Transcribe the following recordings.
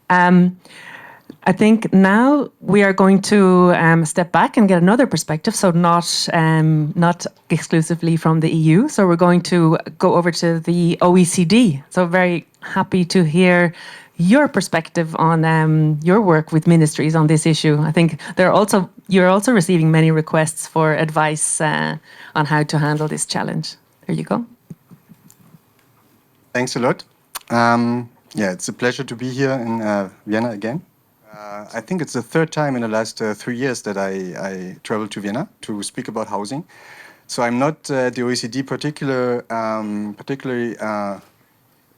I think now we are going to step back and get another perspective, so not exclusively from the EU. So we're going to go over to the OECD. So very happy to hear your perspective on your work with ministries on this issue. I think you're also receiving many requests for advice on how to handle this challenge. There you go. Thanks a lot. Yeah, it's a pleasure to be here in Vienna again. I think it's the third time in the last 3 years that I traveled to Vienna to speak about housing. So I'm not the OECD particularly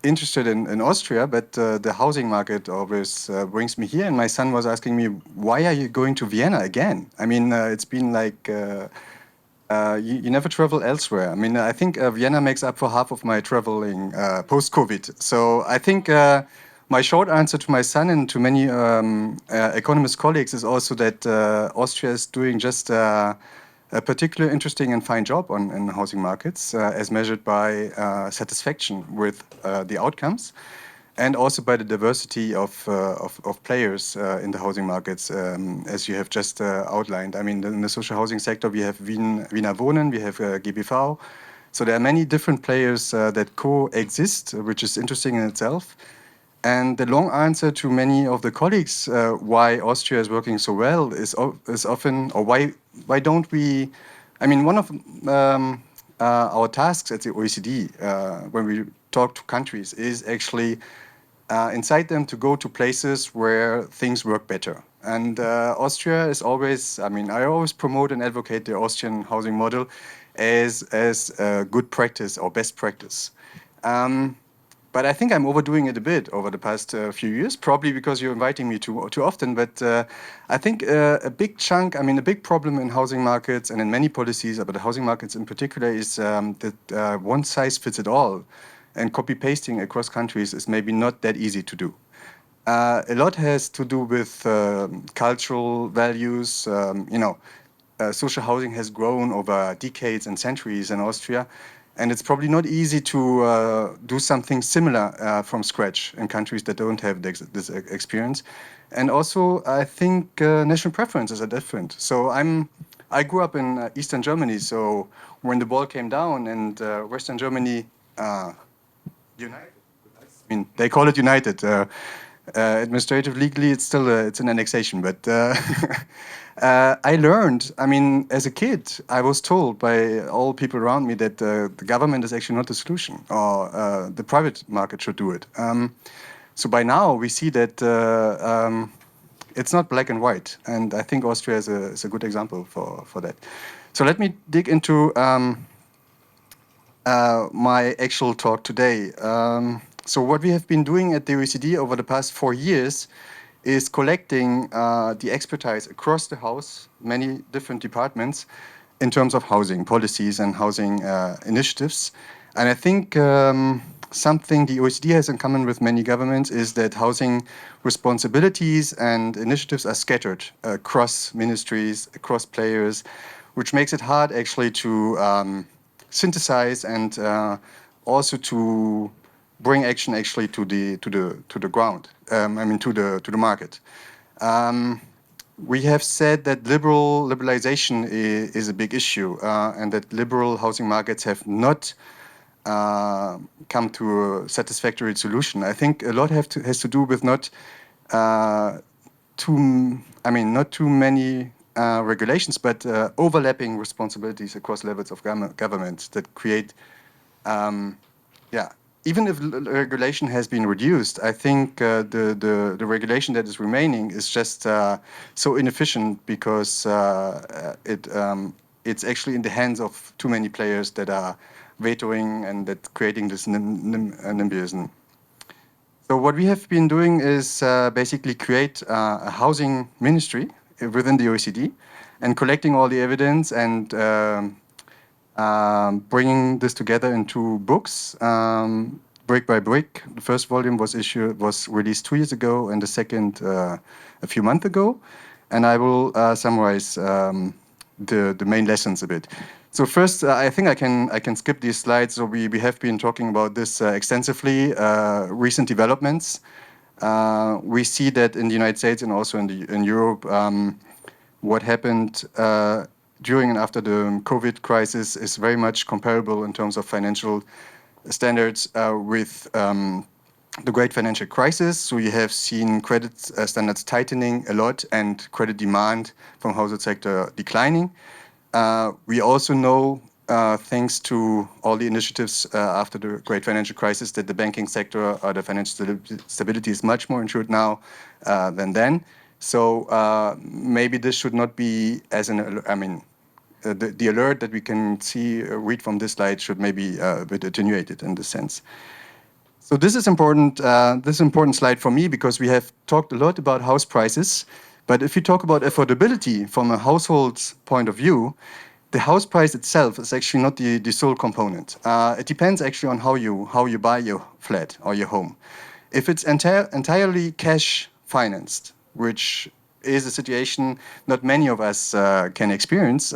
interested in Austria, but the housing market always brings me here. And my son was asking me, why are you going to Vienna again? I mean, it's been like, you never travel elsewhere. I mean, I think Vienna makes up for half of my traveling post-COVID. So I think my short answer to my son and to many economist colleagues is also that Austria is doing just a particularly interesting and fine job in housing markets, as measured by satisfaction with the outcomes, and also by the diversity of players in the housing markets, as you have just outlined. I mean, in the social housing sector, we have Wiener Wohnen, we have GBV. So there are many different players that coexist, which is interesting in itself. And the long answer to many of the colleagues why Austria is working so well is often, or why don't we, I mean, one of our tasks at the OECD when we talk to countries is actually incite them to go to places where things work better. And Austria is always, I mean, I always promote and advocate the Austrian housing model as a good practice or best practice. But I think I'm overdoing it a bit over the past few years, probably because you're inviting me too often. But I think a big chunk, I mean, a big problem in housing markets and in many policies, but the housing markets in particular, is that one size fits it all. And copy-pasting across countries is maybe not that easy to do. A lot has to do with cultural values. Social housing has grown over decades and centuries in Austria. And it's probably not easy to do something similar from scratch in countries that don't have this experience. And also, I think national preferences are different. So I grew up in Eastern Germany. So when the wall came down and Western Germany united, I mean, they call it united. Administrative, legally, it's still it's an annexation, but I learned, I mean, as a kid, I was told by all people around me that the government is actually not the solution, or the private market should do it. So by now, we see that it's not black and white, and I think Austria is a good example for that. So let me dig into my actual talk today. So what we have been doing at the OECD over the past 4 years is collecting the expertise across the house, many different departments, in terms of housing policies and housing initiatives. And I think something the OECD has in common with many governments is that housing responsibilities and initiatives are scattered across ministries, across players, which makes it hard actually to synthesize and also to bring action actually to the ground. I mean to the market. We have said that liberalization is a big issue, and that liberal housing markets have not come to a satisfactory solution. I think a lot has to do with not too many regulations, but overlapping responsibilities across levels of government that create, even if regulation has been reduced, I think the regulation that is remaining is just so inefficient because it's actually in the hands of too many players that are vetoing and that creating this NIMBYism. So what we have been doing is basically create a housing ministry within the OECD and collecting all the evidence and bringing this together in 2 books, brick by brick. The first volume was released 2 years ago, and the second a few months ago. And I will summarize the main lessons a bit. So first, I think I can skip these slides. So we have been talking about this extensively, recent developments. We see that in the United States and also in Europe, what happened during and after the COVID crisis is very much comparable in terms of financial standards with the great financial crisis. So you have seen credit standards tightening a lot and credit demand from household sector declining. We also know, thanks to all the initiatives after the great financial crisis, that the banking sector or the financial stability is much more insured now than then. So maybe this should not be as an, I mean, the alert that we can see, read from this slide should maybe a bit attenuated in this sense. So this is important. This is an important slide for me because we have talked a lot about house prices. But if you talk about affordability from a household's point of view, the house price itself is actually not the sole component. It depends actually on how you buy your flat or your home. If it's entirely cash financed, which is a situation not many of us can experience,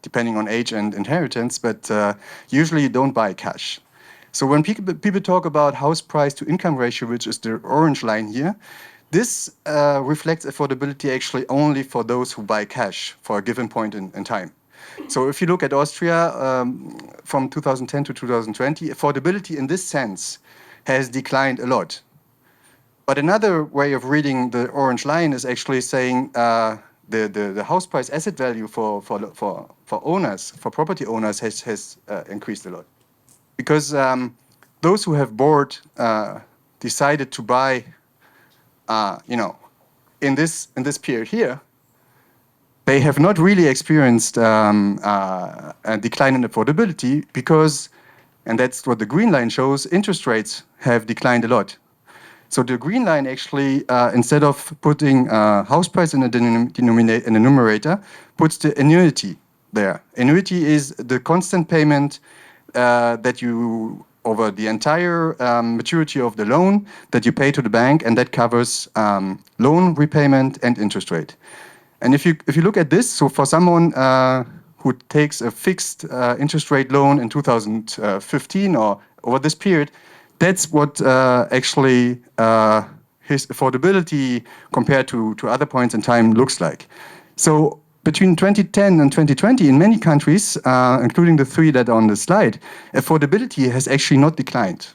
depending on age and inheritance, but usually you don't buy cash. So when people talk about house price to income ratio, which is the orange line here, this reflects affordability actually only for those who buy cash for a given point in time. So if you look at Austria from 2010 to 2020, affordability in this sense has declined a lot. But another way of reading the orange line is actually saying the house price asset value for owners, for property owners, has increased a lot. Because those who have bought, decided to buy, in this period here, they have not really experienced a decline in affordability because, and that's what the green line shows, interest rates have declined a lot. So the green line actually, instead of putting house price in the numerator, puts the annuity there. Annuity is the constant payment that you, over the entire maturity of the loan, that you pay to the bank, and that covers loan repayment and interest rate. And if you look at this, so for someone who takes a fixed interest rate loan in 2015 or over this period, that's what actually his affordability compared to other points in time looks like. So between 2010 and 2020, in many countries, including the three that are on the slide, affordability has actually not declined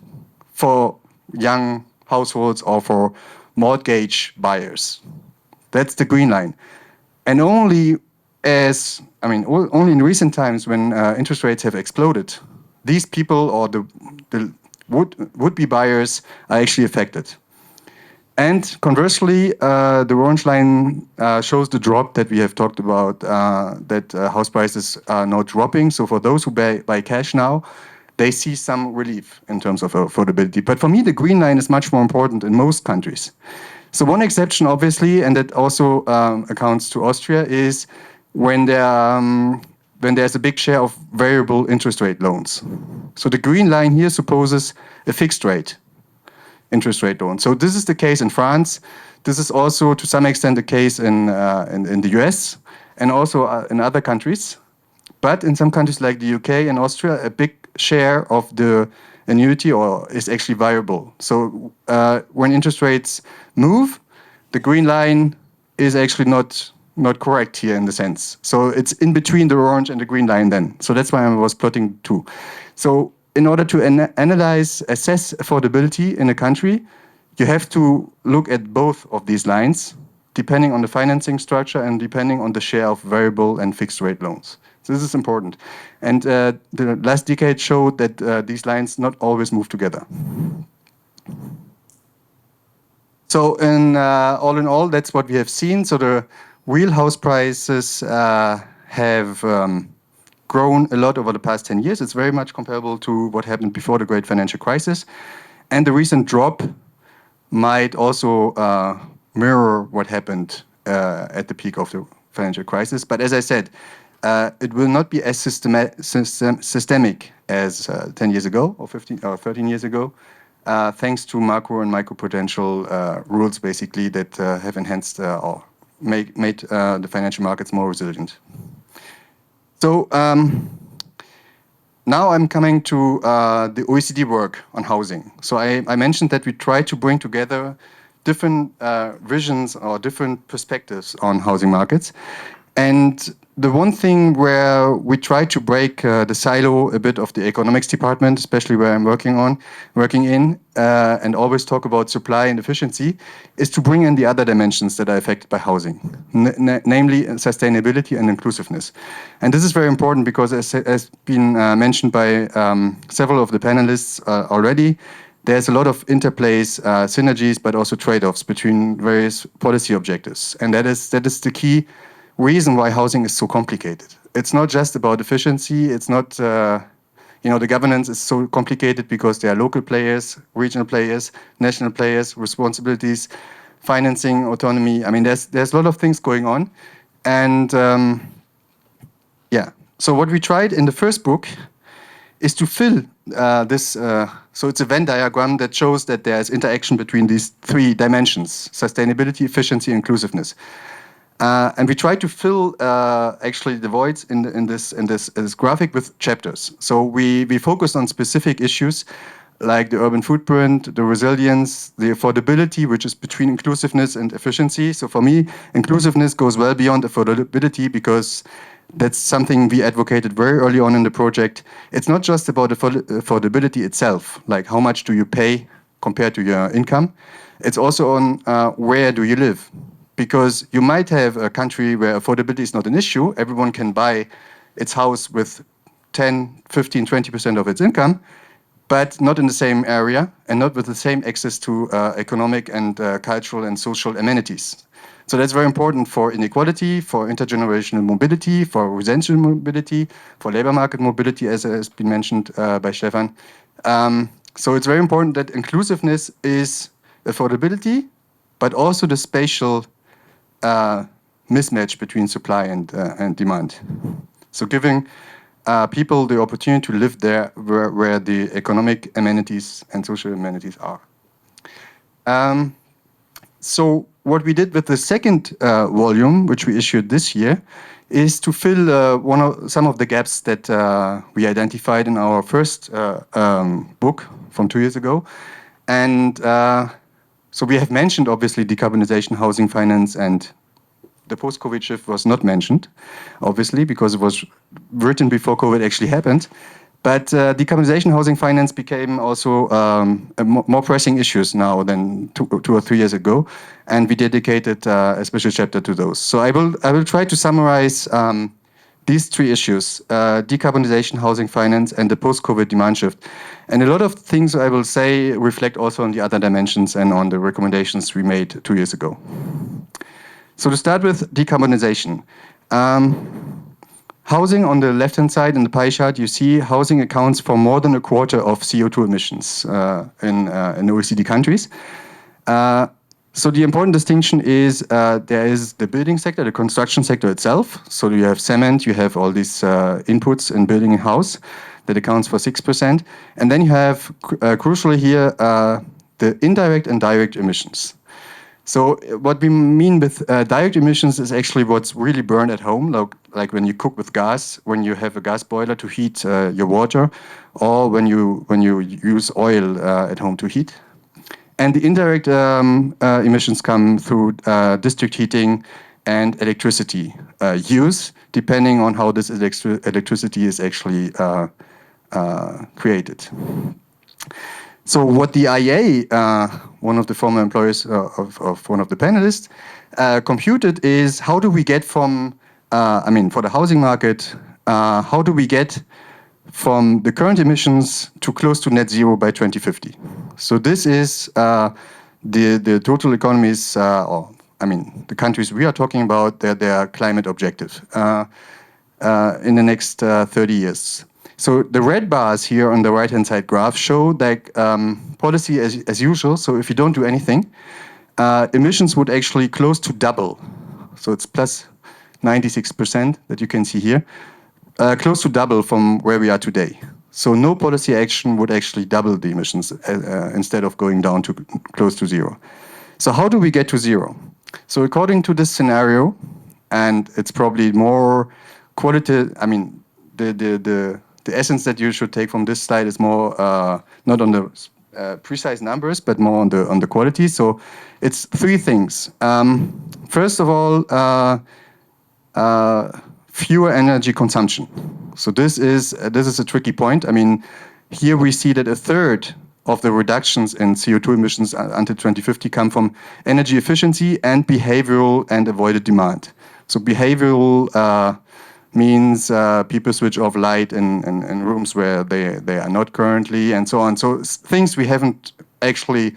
for young households or for mortgage buyers. That's the green line. And only only in recent times when interest rates have exploded, these people or the would-be buyers are actually affected. And conversely, the orange line shows the drop that we have talked about, that house prices are now dropping. So for those who buy cash now, they see some relief in terms of affordability. But for me, the green line is much more important in most countries. So one exception, obviously, and that also accounts to Austria, is when there's a big share of variable interest rate loans. So the green line here supposes a fixed rate interest rate loan. So this is the case in France. This is also to some extent the case in the US and also in other countries. But in some countries like the UK and Austria, a big share of the annuity is actually variable. So when interest rates move, the green line is actually not correct here in the sense. So it's in between the orange and the green line then. So that's why I was plotting two. So in order to assess affordability in a country, you have to look at both of these lines, depending on the financing structure and depending on the share of variable and fixed rate loans. So this is important. And the last decade showed that these lines not always move together. So all in all, that's what we have seen. So the real house prices have grown a lot over the past 10 years. It's very much comparable to what happened before the great financial crisis. And the recent drop might also mirror what happened at the peak of the financial crisis. But as I said, it will not be as systemic as 10 years ago or 15 or 13 years ago, thanks to macro and microprudential rules, basically, that have enhanced or made the financial markets more resilient. So now I'm coming to the OECD work on housing. So I mentioned that we try to bring together different visions or different perspectives on housing markets. And the one thing where we try to break the silo a bit of the economics department, especially where I'm working in, and always talk about supply and efficiency, is to bring in the other dimensions that are affected by housing, namely sustainability and inclusiveness. And this is very important because, as has been mentioned by several of the panelists already, there's a lot of interplays, synergies, but also trade-offs between various policy objectives. And that is the key reason why housing is so complicated. It's not just about efficiency. It's not, the governance is so complicated because there are local players, regional players, national players, responsibilities, financing, autonomy. I mean, there's a lot of things going on. And so what we tried in the first book is to fill this, so it's a Venn diagram that shows that there's interaction between these three dimensions: sustainability, efficiency, inclusiveness. And we try to fill actually the voids in this graphic with chapters. So we focused on specific issues like the urban footprint, the resilience, the affordability, which is between inclusiveness and efficiency. So for me, inclusiveness goes well beyond affordability because that's something we advocated very early on in the project. It's not just about affordability itself, like how much do you pay compared to your income. It's also on where do you live. Because you might have a country where affordability is not an issue. Everyone can buy its house with 10, 15, 20% of its income, but not in the same area and not with the same access to economic and cultural and social amenities. So that's very important for inequality, for intergenerational mobility, for residential mobility, for labor market mobility, as has been mentioned by Stefan. So it's very important that inclusiveness is affordability, but also the spatial mismatch between supply and demand. So giving people the opportunity to live there where the economic amenities and social amenities are. So what we did with the second volume, which we issued this year, is to fill some of the gaps that we identified in our first book from 2 years ago. And so we have mentioned, obviously, decarbonization, housing finance, and the post-COVID shift was not mentioned, obviously, because it was written before COVID actually happened. But decarbonization, housing finance became also more pressing issues now than 2 or 3 years ago, and we dedicated a special chapter to those. So I will try to summarize these three issues: decarbonization, housing finance, and the post-COVID demand shift. And a lot of things I will say reflect also on the other dimensions and on the recommendations we made 2 years ago. So to start with decarbonization. Housing on the left-hand side in the pie chart, you see housing accounts for more than a quarter of CO2 emissions in OECD countries. So the important distinction is there is the building sector, the construction sector itself. So you have cement, you have all these inputs in building a house that accounts for 6%. And then you have, crucially here, the indirect and direct emissions. So what we mean with direct emissions is actually what's really burned at home, like when you cook with gas, when you have a gas boiler to heat your water, or when you use oil at home to heat. And the indirect emissions come through district heating and electricity use, depending on how this electricity is actually created. So what the IEA, one of the former employees of one of the panelists, computed is how do we get from, for the housing market, how do we get from the current emissions to close to net zero by 2050? So this is the total economies, the countries we are talking about, their climate objective in the next 30 years. So the red bars here on the right-hand side graph show that policy as usual. So if you don't do anything, emissions would actually close to double. So it's plus 96% that you can see here, close to double from where we are today. So no policy action would actually double the emissions instead of going down to close to zero. So how do we get to zero? So according to this scenario, and it's probably more qualitative, the essence that you should take from this slide is more not on the precise numbers, but more on the quality. So it's three things. First of all, fewer energy consumption. So this is a tricky point. I mean, here we see that a third of the reductions in CO2 emissions until 2050 come from energy efficiency and behavioral and avoided demand. So behavioral means people switch off light in rooms where they are not currently, and so on. So things we haven't actually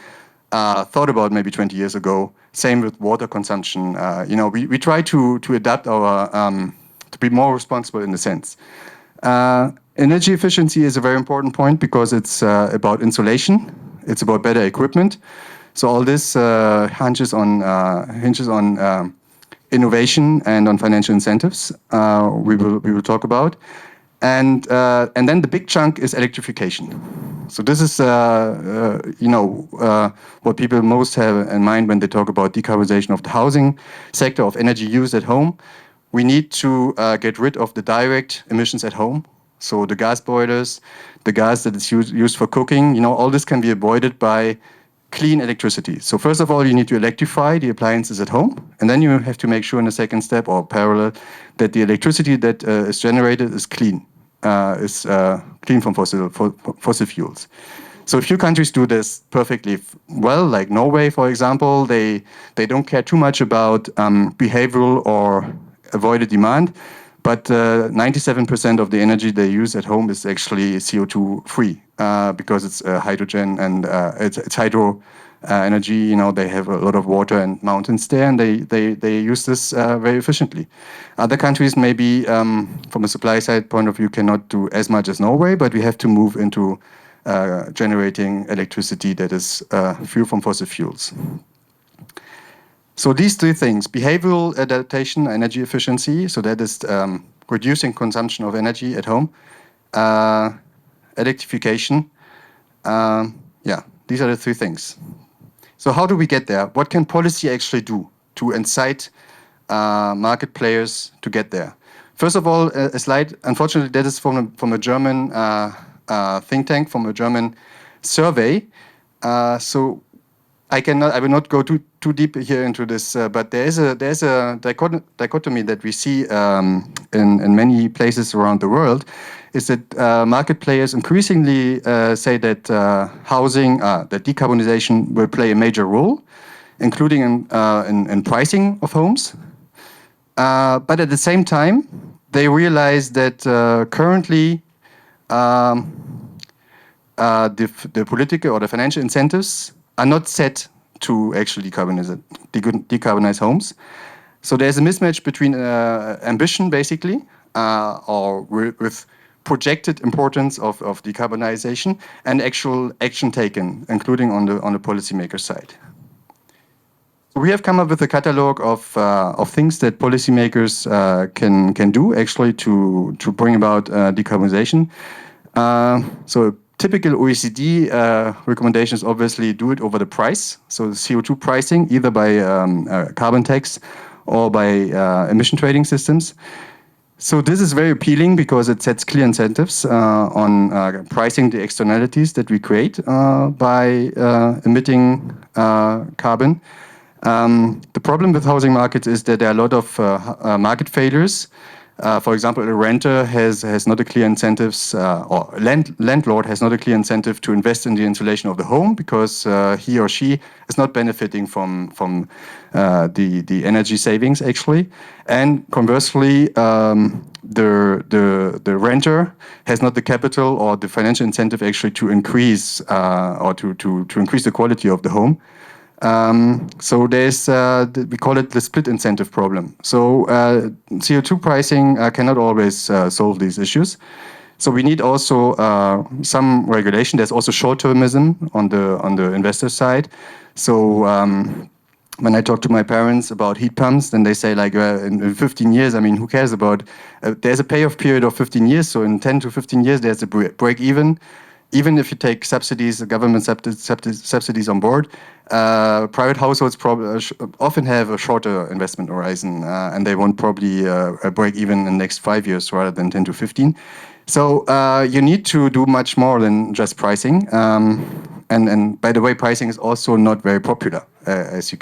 thought about maybe 20 years ago. Same with water consumption. We try to adapt our to be more responsible in a sense. Energy efficiency is a very important point because it's about insulation. It's about better equipment. So all this hinges on innovation and on financial incentives. We will talk about, and then the big chunk is electrification. So this is what people most have in mind when they talk about decarbonization of the housing sector, of energy use at home. We need to get rid of the direct emissions at home. So the gas boilers, the gas that is used for cooking, all this can be avoided by clean electricity. So first of all, you need to electrify the appliances at home, and then you have to make sure in the second step or parallel that the electricity that is generated is clean, clean from fossil fuels. So a few countries do this perfectly well, like Norway, for example. They don't care too much about behavioral or avoided demand, but 97% of the energy they use at home is actually CO2 free because it's hydrogen and it's hydro energy. They have a lot of water and mountains there, and they use this very efficiently. Other countries, maybe from a supply side point of view, cannot do as much as Norway, but we have to move into generating electricity that is free from fossil fuels. So these three things: behavioral adaptation, energy efficiency, so that is reducing consumption of energy at home, electrification. These are the three things. So how do we get there? What can policy actually do to incite market players to get there? First of all, a slide, unfortunately, that is from a German think tank, from a German survey. So I will not go too deep here into this, but there's a dichotomy that we see in many places around the world, is that market players increasingly say that that decarbonization will play a major role, including in pricing of homes. But at the same time, they realize that currently the political or the financial incentives are not set to actually decarbonize homes. So there's a mismatch between ambition, basically, or with projected importance of decarbonization and actual action taken, including on the policymaker side. We have come up with a catalog of things that policymakers can do actually to bring about decarbonization. So typical OECD recommendations obviously do it over the price, so the CO2 pricing, either by carbon tax or by emission trading systems. So this is very appealing because it sets clear incentives on pricing the externalities that we create by emitting carbon. The problem with housing markets is that there are a lot of market failures. For example, a renter has not a clear incentives, or landlord has not a clear incentive to invest in the insulation of the home because he or she is not benefiting from the energy savings actually. And conversely, the renter has not the capital or the financial incentive actually to increase or to increase the quality of the home. So there's, we call it the split incentive problem. So CO2 pricing cannot always solve these issues. So we need also some regulation. There's also short-termism on the investor side. So when I talk to my parents about heat pumps, then they say like in 15 years, I mean, who cares about, there's a payoff period of 15 years. So in 10 to 15 years, there's a break even. Even if you take subsidies, government subsidies on board, private households often have a shorter investment horizon, and they won't probably break even in the next 5 years rather than 10 to 15. So you need to do much more than just pricing. and by the way, pricing is also not very popular, as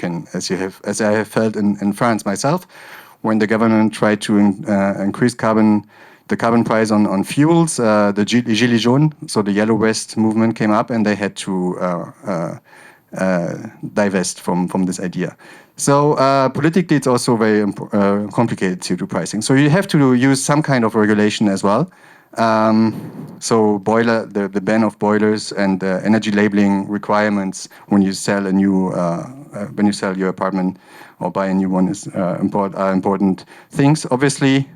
I have felt in France myself, when the government tried to increase the carbon price on fuels. The Gilets jaunes, so the Yellow Vest movement, came up, and they had to divest from this idea. So politically, it's also very complicated, CO2 pricing. So you have to use some kind of regulation as well. So the ban of boilers and energy labeling requirements when you sell your apartment or buy a new one are important things. Obviously,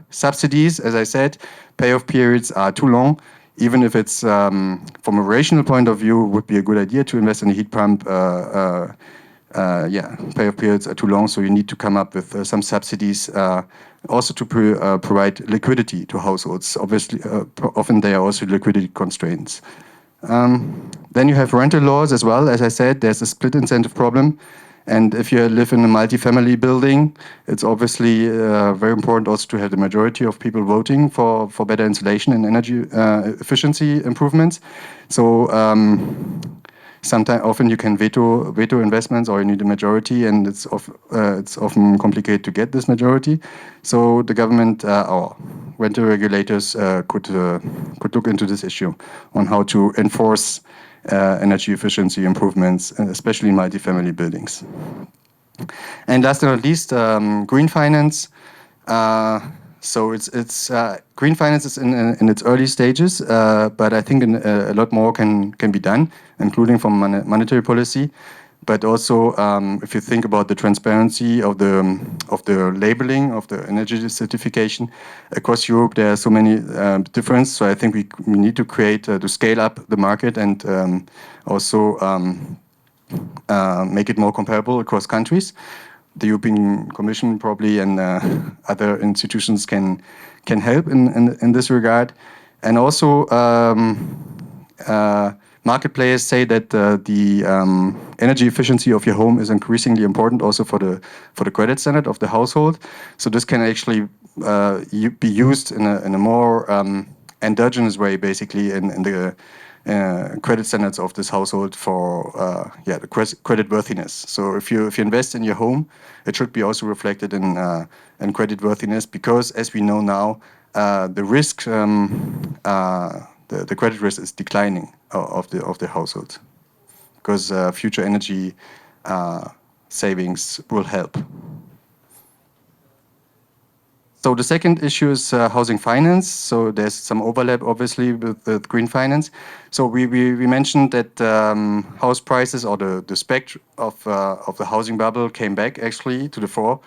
subsidies, as I said, payoff periods are too long. Even if it's from a rational point of view, would be a good idea to invest in a heat pump. Payoff periods are too long, so you need to come up with some subsidies also to provide liquidity to households. Obviously, often there are also liquidity constraints. Then you have rental laws as well. As I said, there's a split incentive problem. And if you live in a multi-family building, it's obviously very important also to have the majority of people voting for better insulation and energy efficiency improvements. So often you can veto investments, or you need a majority, and it's often complicated to get this majority. So the government or rental regulators could look into this issue on how to enforce energy efficiency improvements, especially in multifamily buildings. And last but not least, green finance. So green finance is in its early stages, but I think a lot more can be done, including from monetary policy. But also, if you think about the transparency of the labeling of the energy certification across Europe, there are so many differences. So I think we need to to scale up the market and also make it more comparable across countries. The European Commission probably and other institutions can help in this regard. And also, market players say that the energy efficiency of your home is increasingly important also for the credit standard of the household. So this can actually be used in a more endogenous way, basically, in the credit standards of this household for the credit worthiness. So if you invest in your home, it should be also reflected in credit worthiness, because as we know now, the risk, the credit risk is declining of the household, because future energy savings will help. So the second issue is housing finance. So there's some overlap, obviously, with green finance. So we mentioned that house prices, or the spectrum of the housing bubble, came back actually to the fore.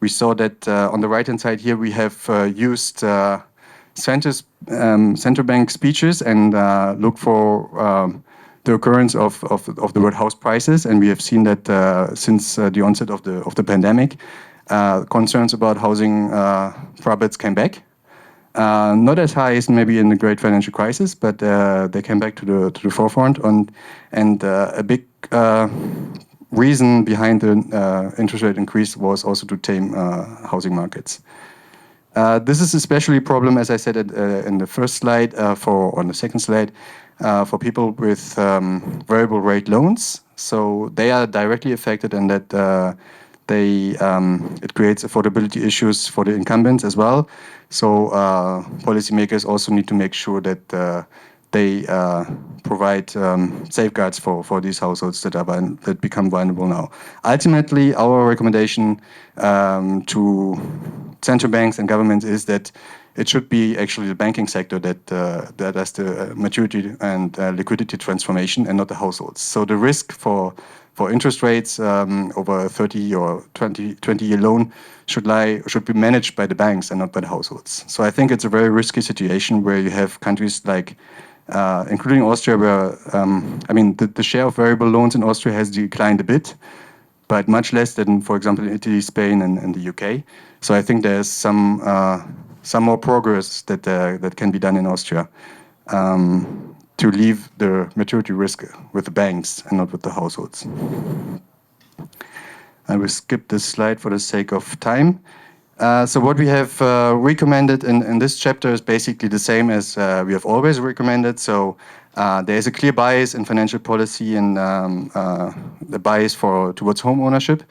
We saw that on the right-hand side here, we have used central bank speeches and look for the occurrence of the word house prices, and we have seen that since the onset of the pandemic, concerns about housing profits came back. Not as high as maybe in the great financial crisis, but they came back to the forefront. And a big reason behind the interest rate increase was also to tame housing markets. This is especially a problem, as I said in the first slide, on the second slide, for people with variable rate loans. So they are directly affected, and that it creates affordability issues for the incumbents as well. So policymakers also need to make sure that they provide safeguards for these households that become vulnerable now. Ultimately, our recommendation to central banks and governments is that it should be actually the banking sector that does the maturity and liquidity transformation, and not the households. So the risk for interest rates over a 30 or 20-year loan should be managed by the banks and not by the households. So I think it's a very risky situation where you have countries like, including Austria, where the share of variable loans in Austria has declined a bit, but much less than, for example, in Italy, Spain, and the UK. So I think there's some more progress that can be done in Austria to leave the maturity risk with the banks and not with the households. I will skip this slide for the sake of time. So what we have recommended in this chapter is basically the same as we have always recommended. So there is a clear bias in financial policy and the bias towards home ownership,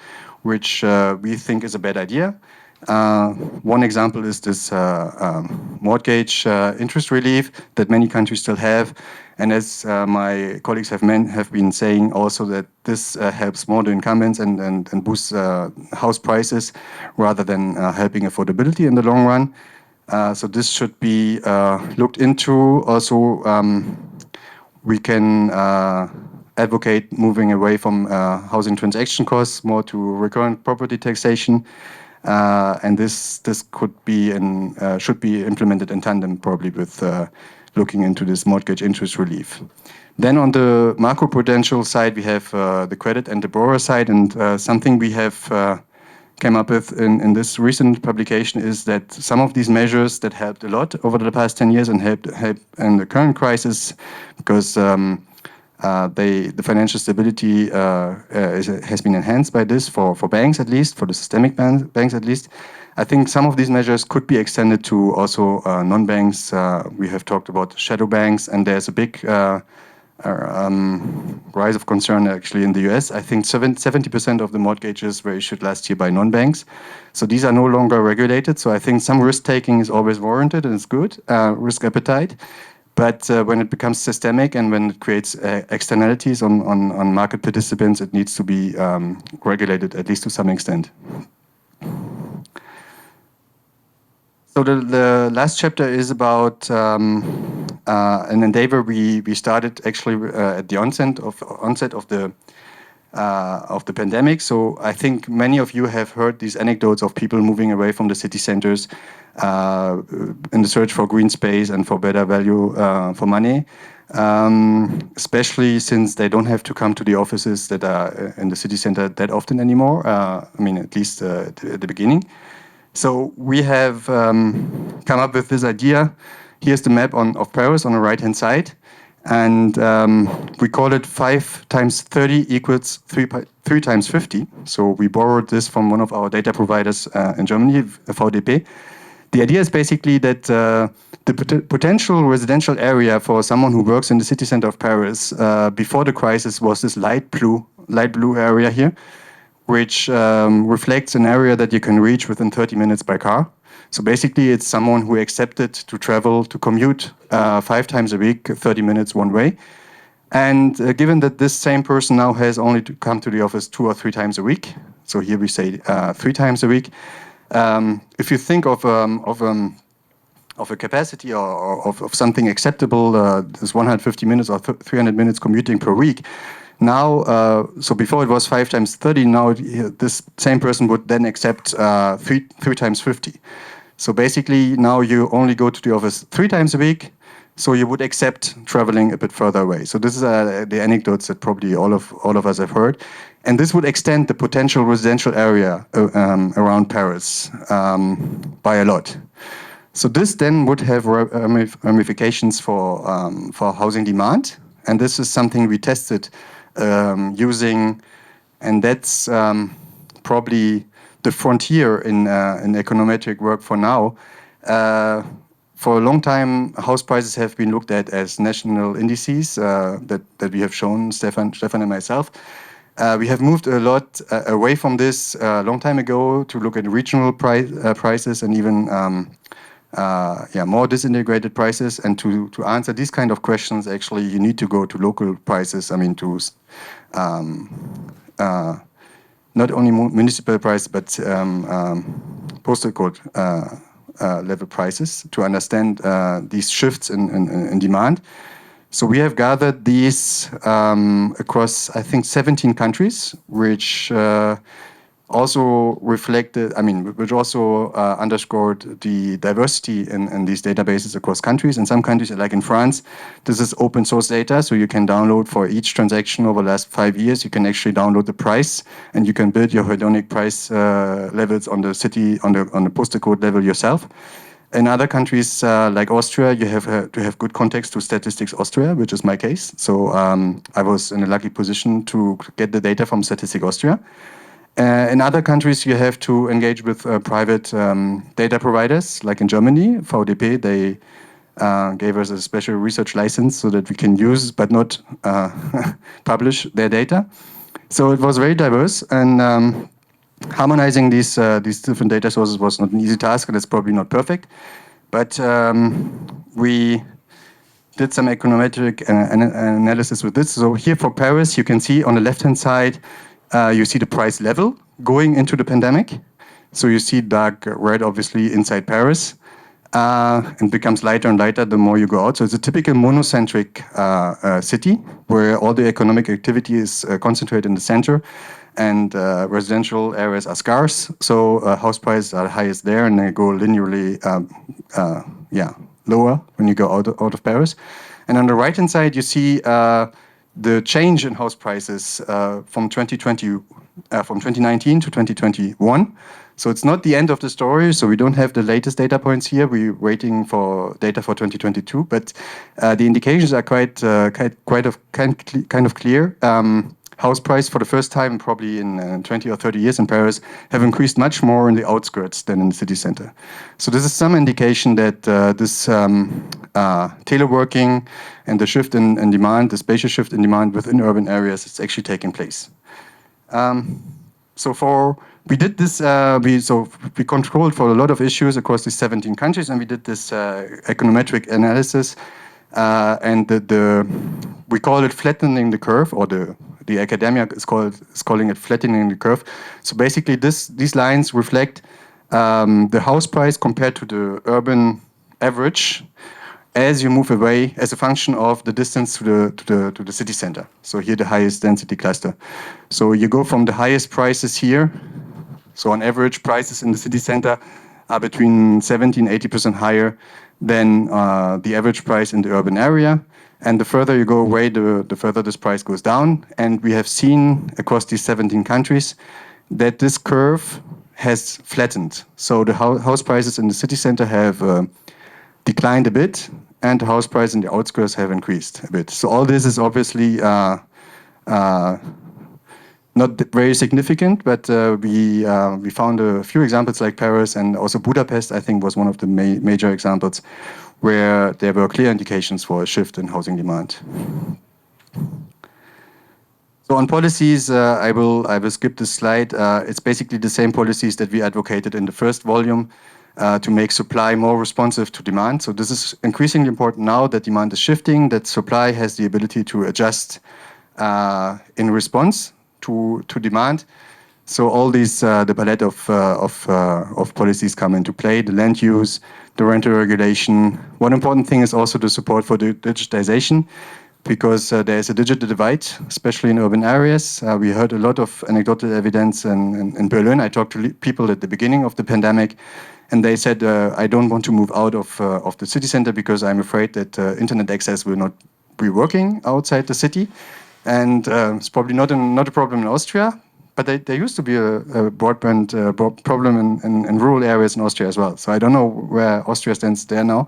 which we think is a bad idea. One example is this mortgage interest relief that many countries still have. And as my colleagues have been saying also, that this helps more the incumbents and boosts house prices rather than helping affordability in the long run. So this should be looked into. Also, we can advocate moving away from housing transaction costs more to recurrent property taxation. And this could be and should be implemented in tandem probably with looking into this mortgage interest relief. Then on the macroprudential side, we have the credit and the borrower side, and something we have came up with in this recent publication is that some of these measures that helped a lot over the past 10 years and helped in the current crisis, because the financial stability has been enhanced by this for banks at least, for the systemic banks at least. I think some of these measures could be extended to also non-banks. We have talked about shadow banks, and there's a big rise of concern actually in the US. I think 70% of the mortgages were issued last year by non-banks. So these are no longer regulated. So I think some risk-taking is always warranted and it's good, risk appetite. But when it becomes systemic and when it creates externalities on market participants, it needs to be regulated, at least to some extent. So the last chapter is about an endeavor we started actually at the onset of the pandemic. So I think many of you have heard these anecdotes of people moving away from the city centers in the search for green space and for better value for money, especially since they don't have to come to the offices that are in the city center that often anymore. I mean, at least at the beginning. So we have come up with this idea. Here's the map of Paris on the right-hand side. And we call it 5 times 30 equals 3 times 50. So we borrowed this from one of our data providers in Germany, VDP. The idea is basically that the potential residential area for someone who works in the city center of Paris before the crisis was this light blue area here, which reflects an area that you can reach within 30 minutes by car. So basically, it's someone who accepted to travel, to commute 5 times a week, 30 minutes one way. And given that this same person now has only to come to the office 2 or 3 times a week, so here we say 3 times a week, if you think of a capacity or of something acceptable, this 150 minutes or 300 minutes commuting per week, now, so before it was 5 times 30, now this same person would then accept 3 times 50. So basically, now you only go to the office 3 times a week, so you would accept traveling a bit further away. So this is the anecdotes that probably all of us have heard. And this would extend the potential residential area around Paris by a lot. So this then would have ramifications for housing demand. And this is something we tested using, and that's probably the frontier in econometric work for now. For a long time, house prices have been looked at as national indices that we have shown, Stefan and myself. We have moved a lot away from this a long time ago to look at regional prices and even more disintegrated prices. And to answer these kind of questions, actually, you need to go to local prices. I mean, to not only municipal price, but postal code level prices to understand these shifts in demand. So we have gathered these across, I think, 17 countries, which also reflected, which also underscored the diversity in these databases across countries. In some countries, like in France, this is open source data, so you can download for each transaction over the last 5 years. You can actually download the price, and you can build your hedonic price levels on the city, on the postal code level yourself. In other countries like Austria, you have to have good context to Statistics Austria, which is my case. So I was in a lucky position to get the data from Statistics Austria. In other countries, you have to engage with private data providers, like in Germany, VDP. They gave us a special research license so that we can use but not publish their data. So it was very diverse, and harmonizing these different data sources was not an easy task, and it's probably not perfect. But we did some econometric analysis with this. So here for Paris, you can see on the left-hand side, you see the price level going into the pandemic. So you see dark red, obviously, inside Paris, and becomes lighter and lighter the more you go out. So it's a typical monocentric city where all the economic activity is concentrated in the center, and residential areas are scarce. So house prices are highest there, and they go linearly, lower when you go out of Paris. And on the right-hand side, you see the change in house prices from 2019 to 2021. So it's not the end of the story. So we don't have the latest data points here. We're waiting for data for 2022, but the indications are kind of clear. House price for the first time probably in 20 or 30 years in Paris have increased much more in the outskirts than in the city center. So this is some indication that this teleworking and the shift in demand, the spatial shift in demand within urban areas is actually taking place. We did this, we controlled for a lot of issues across these 17 countries, and we did this econometric analysis, and we call it flattening the curve, or the academia is calling it flattening the curve. So basically these lines reflect the house price compared to the urban average as you move away as a function of the distance to the city center. So here the highest density cluster. So you go from the highest prices here. So on average, prices in the city center are between 70 and 80% higher than the average price in the urban area. And the further you go away, the further this price goes down. And we have seen across these 17 countries that this curve has flattened. So the house prices in the city center have declined a bit, and the house prices in the outskirts have increased a bit. So all this is obviously not very significant, but we found a few examples like Paris, and also Budapest, I think, was one of the major examples where there were clear indications for a shift in housing demand. So on policies, I will skip this slide. It's basically the same policies that we advocated in the first volume to make supply more responsive to demand. So this is increasingly important now that demand is shifting, that supply has the ability to adjust in response to demand. So all these, the palette of policies come into play, the land use, the rental regulation. One important thing is also the support for the digitization, because there is a digital divide, especially in urban areas. We heard a lot of anecdotal evidence in Berlin. I talked to people at the beginning of the pandemic, and they said, I don't want to move out of the city center because I'm afraid that internet access will not be working outside the city. And it's probably not a problem in Austria, but there used to be a broadband problem in rural areas in Austria as well. So I don't know where Austria stands there now.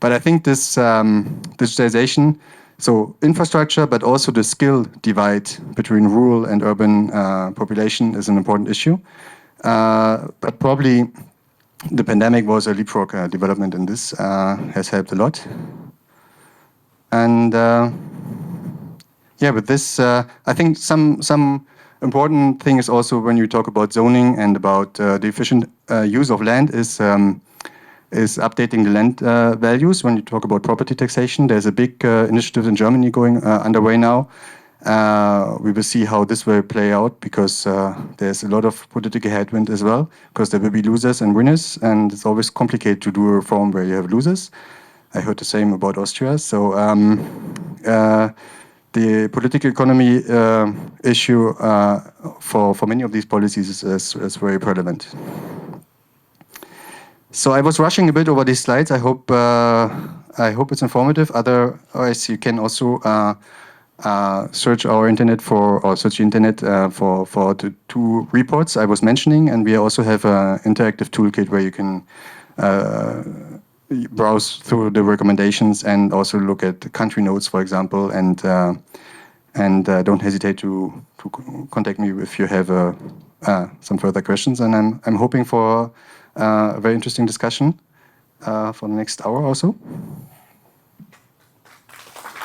But I think this digitization, so infrastructure, but also the skill divide between rural and urban population is an important issue. But probably the pandemic was a leapfrog development in this, has helped a lot. And with this, I think some important thing is also when you talk about zoning and about the efficient use of land is updating the land values. When you talk about property taxation, there's a big initiative in Germany going underway now. We will see how this will play out, because there's a lot of political headwind as well, because there will be losers and winners, and it's always complicated to do a reform where you have losers. I heard the same about Austria. So the political economy issue for many of these policies is very relevant. So I was rushing a bit over these slides. I hope it's informative. Otherwise, you can also search our internet for the two reports I was mentioning, and we also have an interactive toolkit where you can browse through the recommendations and also look at the country notes, for example, and don't hesitate to contact me if you have some further questions, and I'm hoping for a very interesting discussion for the next hour or so.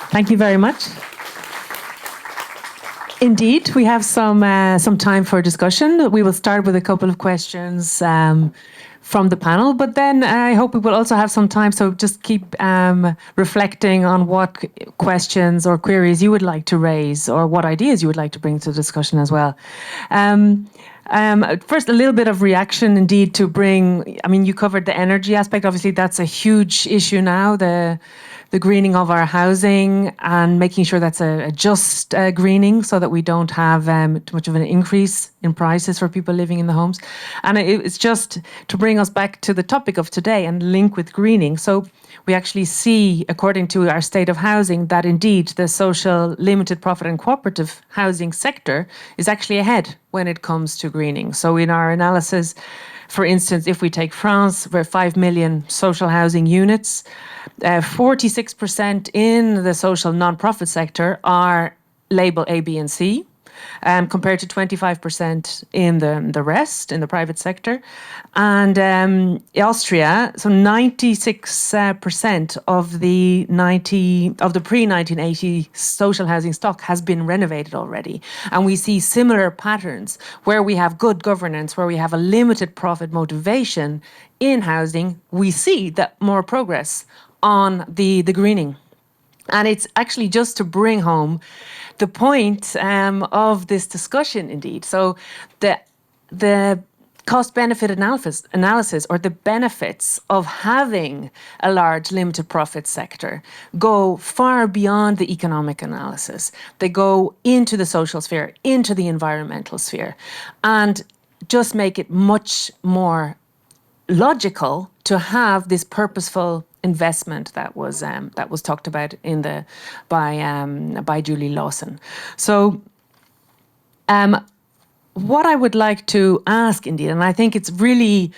Thank you very much. Indeed, we have some time for discussion. We will start with a couple of questions from the panel, but then I hope we will also have some time, so just keep reflecting on what questions or queries you would like to raise or what ideas you would like to bring to the discussion as well. First, a little bit of reaction indeed to bring, I mean, you covered the energy aspect. Obviously, that's a huge issue now, the greening of our housing and making sure that's a just greening so that we don't have too much of an increase in prices for people living in the homes. And it's just to bring us back to the topic of today and link with greening. So we actually see, according to our state of housing, that indeed the social, limited profit and cooperative housing sector is actually ahead when it comes to greening. So in our analysis, for instance, if we take France, we're 5 million social housing units, 46% in the social non-profit sector are labeled A, B, and C, compared to 25% in the rest, in the private sector. And Austria, so 96% of the pre-1980 social housing stock has been renovated already. And we see similar patterns where we have good governance, where we have a limited profit motivation in housing. We see that more progress on the greening. And it's actually just to bring home the point of this discussion, indeed. So the cost-benefit analysis or the benefits of having a large limited profit sector go far beyond the economic analysis. They go into the social sphere, into the environmental sphere, and just make it much more logical to have this purposeful investment that was talked about by Julie Lawson. So what I would like to ask, indeed, and I think it's really,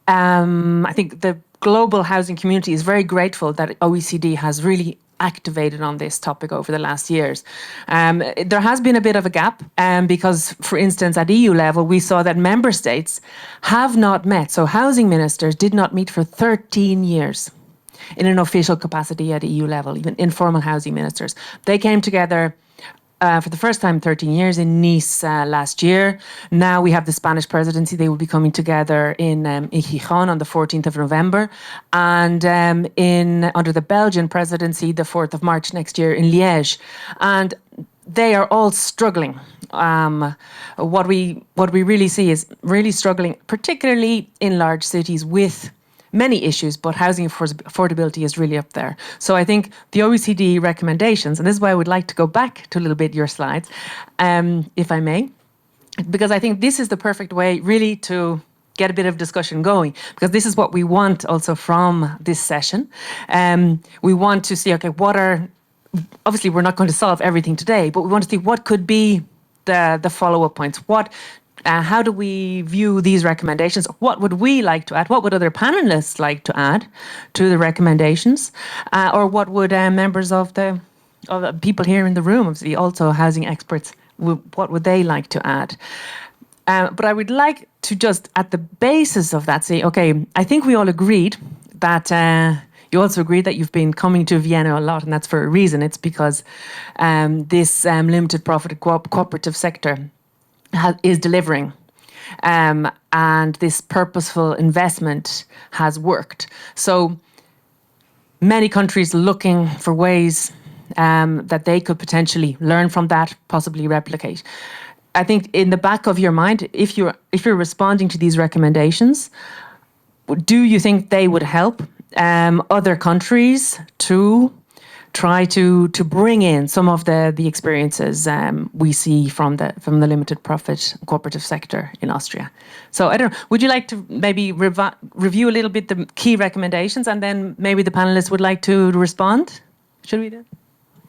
I think the global housing community is very grateful that OECD has really activated on this topic over the last years. There has been a bit of a gap because, for instance, at EU level, we saw that member states have not met. So housing ministers did not meet for 13 years in an official capacity at EU level, even informal housing ministers. They came together for the first time 13 years in Nice last year. Now we have the Spanish presidency. They will be coming together in Gijón on the 14th of November. And under the Belgian presidency, the 4th of March next year in Liège. And they are all struggling. What we really see is really struggling, particularly in large cities with many issues, but housing affordability is really up there. So I think the OECD recommendations, and this is why I would like to go back to a little bit your slides, if I may, because I think this is the perfect way really to get a bit of discussion going, because this is what we want also from this session. We want to see, okay, obviously we're not going to solve everything today, but we want to see what could be the follow-up points. How do we view these recommendations? What would we like to add? What would other panelists like to add to the recommendations? Or what would members of the people here in the room, obviously also housing experts, what would they like to add? But I would like to just, at the basis of that, say, okay, I think we all agreed that you also agreed that you've been coming to Vienna a lot, and that's for a reason. It's because this limited profit cooperative sector is delivering, and this purposeful investment has worked. So many countries looking for ways that they could potentially learn from that, possibly replicate. I think in the back of your mind, if you're responding to these recommendations, do you think they would help other countries to try to bring in some of the experiences we see from the limited profit cooperative sector in Austria? So I don't know, would you like to maybe review a little bit the key recommendations, and then maybe the panelists would like to respond? Should we do?